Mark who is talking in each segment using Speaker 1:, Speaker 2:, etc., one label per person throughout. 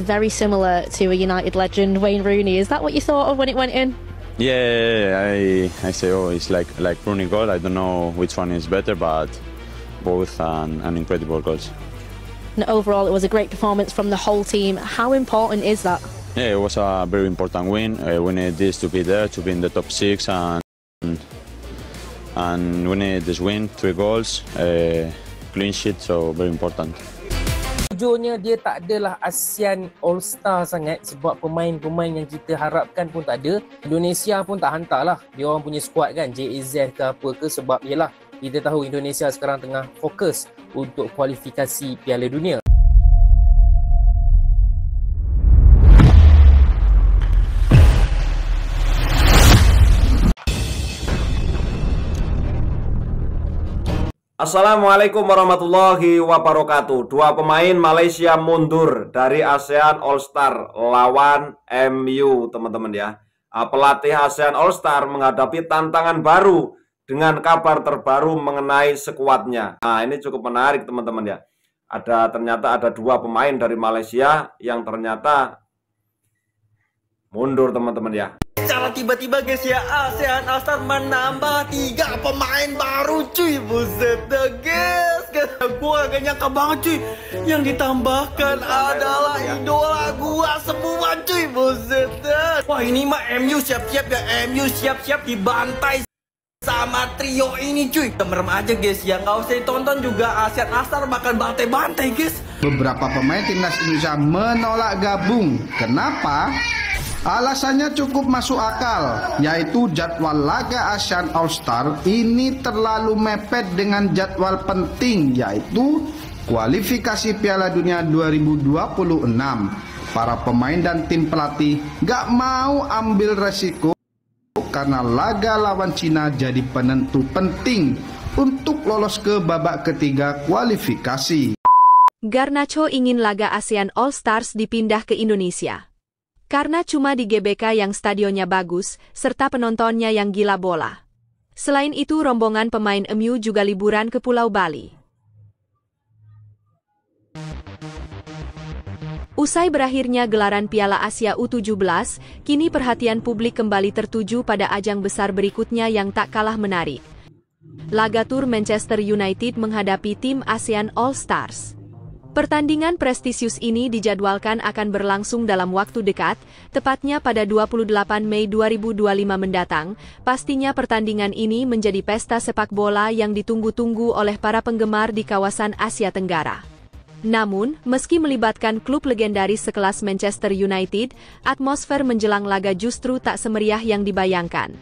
Speaker 1: very similar to a United legend, Wayne Rooney. Is that what you thought of when it went in?
Speaker 2: Yeah, I say, oh, it's like Rooney goal. I don't know which one is better, but both an incredible goals.
Speaker 1: And overall, it was a great performance from the whole team. How important is that?
Speaker 2: Yeah, it was a very important win. We need this to be there, to be in the top 6, and we need this win, 3 goals, clean sheet, so very important.
Speaker 3: Jujurnya dia tak adalah ASEAN All-Star sangat sebab pemain-pemain yang kita harapkan pun tak ada. Indonesia pun tak hantarlah dia orang punya squad kan, JAZ ke apa ke, sebab yelah kita tahu Indonesia sekarang tengah fokus untuk kualifikasi Piala Dunia.
Speaker 4: Assalamualaikum warahmatullahi wabarakatuh. 2 pemain Malaysia mundur dari ASEAN All-Star lawan MU, teman-teman ya. Pelatih ASEAN All-Star menghadapi tantangan baru dengan kabar terbaru mengenai skuadnya. Nah, ini cukup menarik, teman-teman ya. Ternyata ada 2 pemain dari Malaysia yang ternyata mundur, teman-teman ya.
Speaker 5: Cara tiba-tiba guys ya, ASEAN All-Star menambah 3 pemain baru cuy. Buset dah guys, gua gak nyangka banget cuy. Yang ditambahkan adalah idola gua semua cuy. Buset dah. Wah, ini mah MU siap-siap ya, MU siap-siap dibantai sama trio ini cuy. Merem aja guys ya, gak usah ditonton juga, ASEAN All-Star bakal bantai-bantai guys.
Speaker 6: Beberapa pemain timnas Indonesia menolak gabung. Kenapa? Alasannya cukup masuk akal, yaitu jadwal laga ASEAN All-Star ini terlalu mepet dengan jadwal penting, yaitu kualifikasi Piala Dunia 2026. Para pemain dan tim pelatih gak mau ambil resiko karena laga lawan Cina jadi penentu penting untuk lolos ke babak ketiga kualifikasi.
Speaker 7: Garnacho ingin laga ASEAN All-Stars dipindah ke Indonesia karena cuma di GBK yang stadionnya bagus, serta penontonnya yang gila bola. Selain itu, rombongan pemain MU juga liburan ke Pulau Bali. Usai berakhirnya gelaran Piala Asia U17, kini perhatian publik kembali tertuju pada ajang besar berikutnya yang tak kalah menarik. Laga tur Manchester United menghadapi tim ASEAN All-Stars. Pertandingan prestisius ini dijadwalkan akan berlangsung dalam waktu dekat, tepatnya pada 28 Mei 2025 mendatang. Pastinya pertandingan ini menjadi pesta sepak bola yang ditunggu-tunggu oleh para penggemar di kawasan Asia Tenggara. Namun, meski melibatkan klub legendaris sekelas Manchester United, atmosfer menjelang laga justru tak semeriah yang dibayangkan.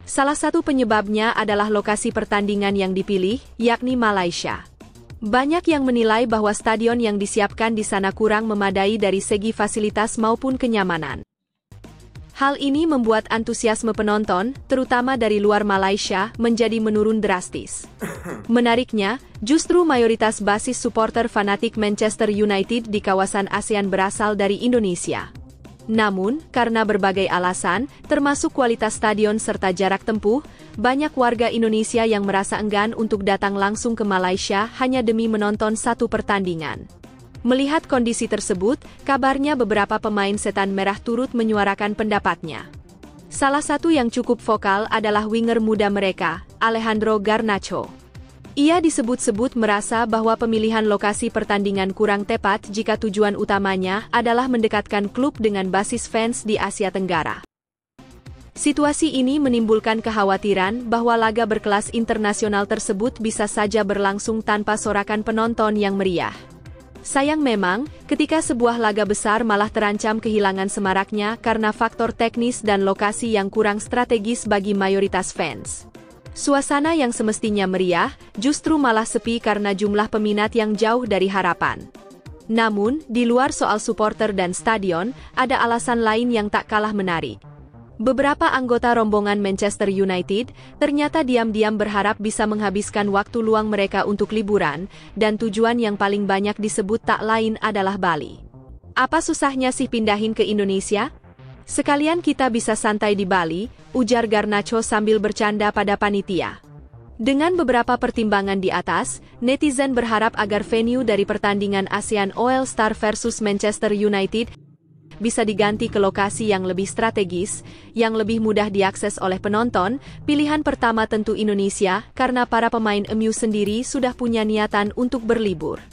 Speaker 7: Salah satu penyebabnya adalah lokasi pertandingan yang dipilih, yakni Malaysia. Banyak yang menilai bahwa stadion yang disiapkan di sana kurang memadai dari segi fasilitas maupun kenyamanan. Hal ini membuat antusiasme penonton, terutama dari luar Malaysia, menjadi menurun drastis. Menariknya, justru mayoritas basis supporter fanatik Manchester United di kawasan ASEAN berasal dari Indonesia. Namun, karena berbagai alasan, termasuk kualitas stadion serta jarak tempuh, banyak warga Indonesia yang merasa enggan untuk datang langsung ke Malaysia hanya demi menonton satu pertandingan. Melihat kondisi tersebut, kabarnya beberapa pemain Setan Merah turut menyuarakan pendapatnya. Salah satu yang cukup vokal adalah winger muda mereka, Alejandro Garnacho. Ia disebut-sebut merasa bahwa pemilihan lokasi pertandingan kurang tepat jika tujuan utamanya adalah mendekatkan klub dengan basis fans di Asia Tenggara. Situasi ini menimbulkan kekhawatiran bahwa laga berkelas internasional tersebut bisa saja berlangsung tanpa sorakan penonton yang meriah. Sayang memang, ketika sebuah laga besar malah terancam kehilangan semaraknya karena faktor teknis dan lokasi yang kurang strategis bagi mayoritas fans. Suasana yang semestinya meriah, justru malah sepi karena jumlah peminat yang jauh dari harapan. Namun, di luar soal supporter dan stadion, ada alasan lain yang tak kalah menarik. Beberapa anggota rombongan Manchester United ternyata diam-diam berharap bisa menghabiskan waktu luang mereka untuk liburan, dan tujuan yang paling banyak disebut tak lain adalah Bali. Apa susahnya sih pindahin ke Indonesia? Sekalian kita bisa santai di Bali, ujar Garnacho sambil bercanda pada panitia. Dengan beberapa pertimbangan di atas, netizen berharap agar venue dari pertandingan ASEAN All-Star versus Manchester United bisa diganti ke lokasi yang lebih strategis, yang lebih mudah diakses oleh penonton. Pilihan pertama tentu Indonesia, karena para pemain MU sendiri sudah punya niatan untuk berlibur.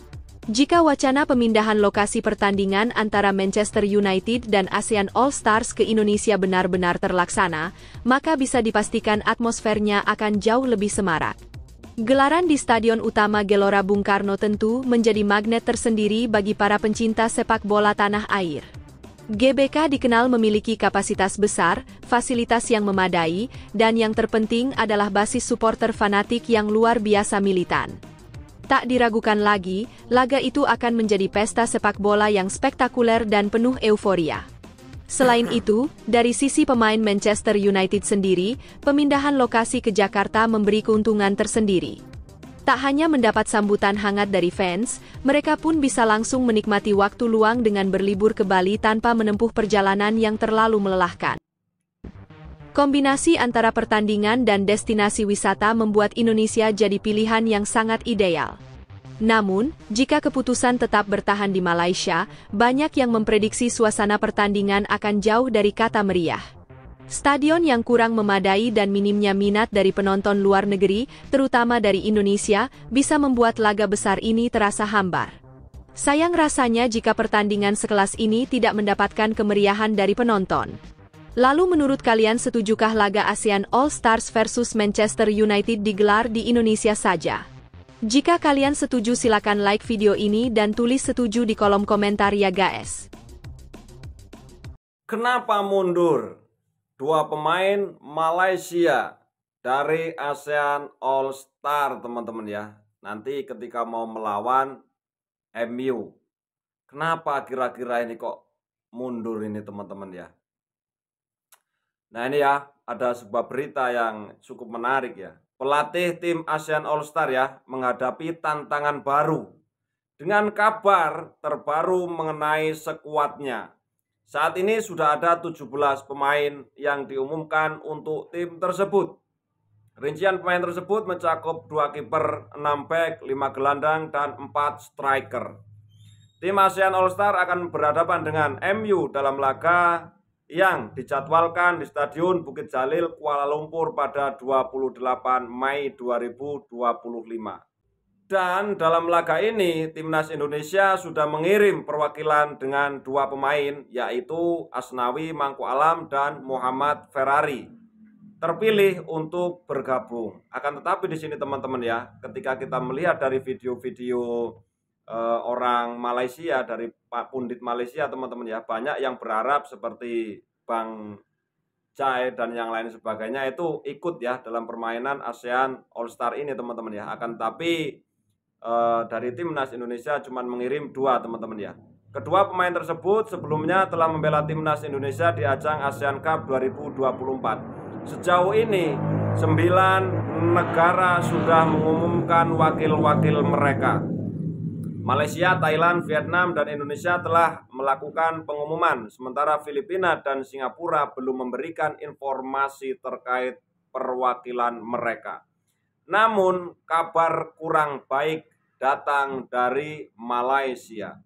Speaker 7: Jika wacana pemindahan lokasi pertandingan antara Manchester United dan ASEAN All-Stars ke Indonesia benar-benar terlaksana, maka bisa dipastikan atmosfernya akan jauh lebih semarak. Gelaran di Stadion Utama Gelora Bung Karno tentu menjadi magnet tersendiri bagi para pencinta sepak bola tanah air. GBK dikenal memiliki kapasitas besar, fasilitas yang memadai, dan yang terpenting adalah basis supporter fanatik yang luar biasa militan. Tak diragukan lagi, laga itu akan menjadi pesta sepak bola yang spektakuler dan penuh euforia. Selain itu, dari sisi pemain Manchester United sendiri, pemindahan lokasi ke Jakarta memberi keuntungan tersendiri. Tak hanya mendapat sambutan hangat dari fans, mereka pun bisa langsung menikmati waktu luang dengan berlibur ke Bali tanpa menempuh perjalanan yang terlalu melelahkan. Kombinasi antara pertandingan dan destinasi wisata membuat Indonesia jadi pilihan yang sangat ideal. Namun, jika keputusan tetap bertahan di Malaysia, banyak yang memprediksi suasana pertandingan akan jauh dari kata meriah. Stadion yang kurang memadai dan minimnya minat dari penonton luar negeri, terutama dari Indonesia, bisa membuat laga besar ini terasa hambar. Sayang rasanya jika pertandingan sekelas ini tidak mendapatkan kemeriahan dari penonton. Lalu menurut kalian setujukah laga ASEAN All-Stars versus Manchester United digelar di Indonesia saja? Jika kalian setuju silakan like video ini dan tulis setuju di kolom komentar ya guys.
Speaker 4: Kenapa mundur dua pemain Malaysia dari ASEAN All-Star, teman-teman ya? Nanti ketika mau melawan MU. Kenapa kira-kira ini kok mundur ini, teman-teman ya? Nah ini ya, ada sebuah berita yang cukup menarik ya. Pelatih tim ASEAN All-Star ya, menghadapi tantangan baru. Dengan kabar terbaru mengenai skuadnya. Saat ini sudah ada 17 pemain yang diumumkan untuk tim tersebut. Rincian pemain tersebut mencakup 2 kiper, 6 bek, 5 gelandang, dan 4 striker. Tim ASEAN All-Star akan berhadapan dengan MU dalam laga yang dijadwalkan di Stadion Bukit Jalil, Kuala Lumpur pada 28 Mei 2025. Dan dalam laga ini, Timnas Indonesia sudah mengirim perwakilan dengan 2 pemain, yaitu Asnawi Mangku Alam dan Muhammad Ferrari, terpilih untuk bergabung. Akan tetapi di sini teman-teman ya, ketika kita melihat dari video-video orang Malaysia, dari Pak Pundit Malaysia teman-teman ya, banyak yang berharap seperti Bang Jai dan yang lain sebagainya itu ikut ya dalam permainan ASEAN All-Star ini teman-teman ya. Akan tetapi dari Timnas Indonesia cuma mengirim 2 teman-teman ya. Kedua pemain tersebut sebelumnya telah membela Timnas Indonesia di ajang ASEAN Cup 2024. Sejauh ini 9 negara sudah mengumumkan wakil-wakil mereka. Malaysia, Thailand, Vietnam, dan Indonesia telah melakukan pengumuman, sementara Filipina dan Singapura belum memberikan informasi terkait perwakilan mereka. Namun, kabar kurang baik datang dari Malaysia.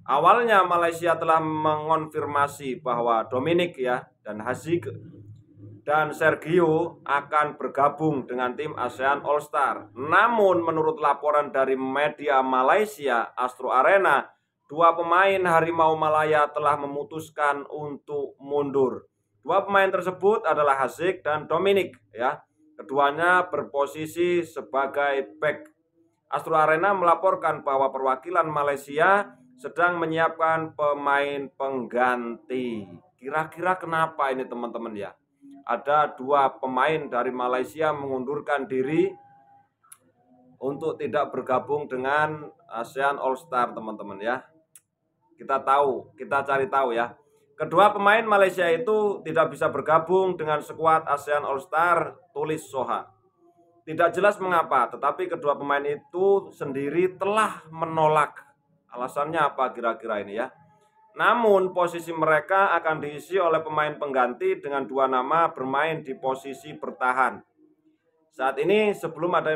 Speaker 4: Awalnya Malaysia telah mengonfirmasi bahwa Dominic ya dan Haziq dan Sergio akan bergabung dengan tim ASEAN All-Star. Namun menurut laporan dari media Malaysia, Astro Arena, 2 pemain Harimau Malaya telah memutuskan untuk mundur. 2 pemain tersebut adalah Haziq dan Dominic ya. Keduanya berposisi sebagai back. Astro Arena melaporkan bahwa perwakilan Malaysia sedang menyiapkan pemain pengganti. Kira-kira kenapa ini teman-teman ya? Ada 2 pemain dari Malaysia mengundurkan diri untuk tidak bergabung dengan ASEAN All-Star teman-teman ya. Kita cari tahu ya. Kedua pemain Malaysia itu tidak bisa bergabung dengan skuad ASEAN All-Star, tulis Soha. Tidak jelas mengapa, tetapi kedua pemain itu sendiri telah menolak. Alasannya apa kira-kira ini ya? Namun posisi mereka akan diisi oleh pemain pengganti dengan 2 nama bermain di posisi bertahan. Saat ini belum ada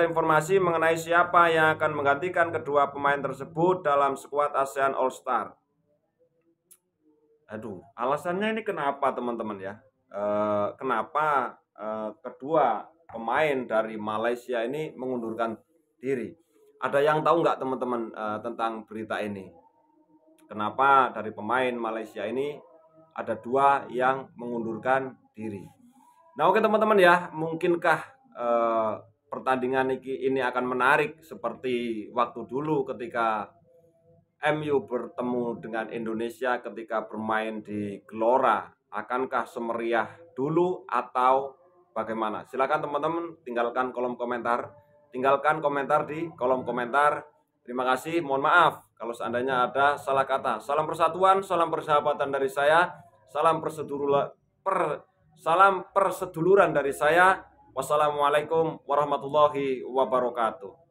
Speaker 4: informasi mengenai siapa yang akan menggantikan kedua pemain tersebut dalam skuad ASEAN All Star. Aduh, alasannya ini kenapa teman-teman ya? Kenapa kedua pemain dari Malaysia ini mengundurkan diri? Ada yang tahu nggak teman-teman tentang berita ini? Kenapa dari pemain Malaysia ini ada 2 yang mengundurkan diri? Nah oke teman-teman ya, mungkinkah pertandingan ini akan menarik seperti waktu dulu ketika MU bertemu dengan Indonesia ketika bermain di Gelora? Akankah semeriah dulu atau bagaimana? Silakan teman-teman tinggalkan komentar di kolom komentar. Terima kasih, mohon maaf kalau seandainya ada salah kata. Salam persatuan, salam persahabatan dari saya, salam perseduluran dari saya. Wassalamualaikum warahmatullahi wabarakatuh.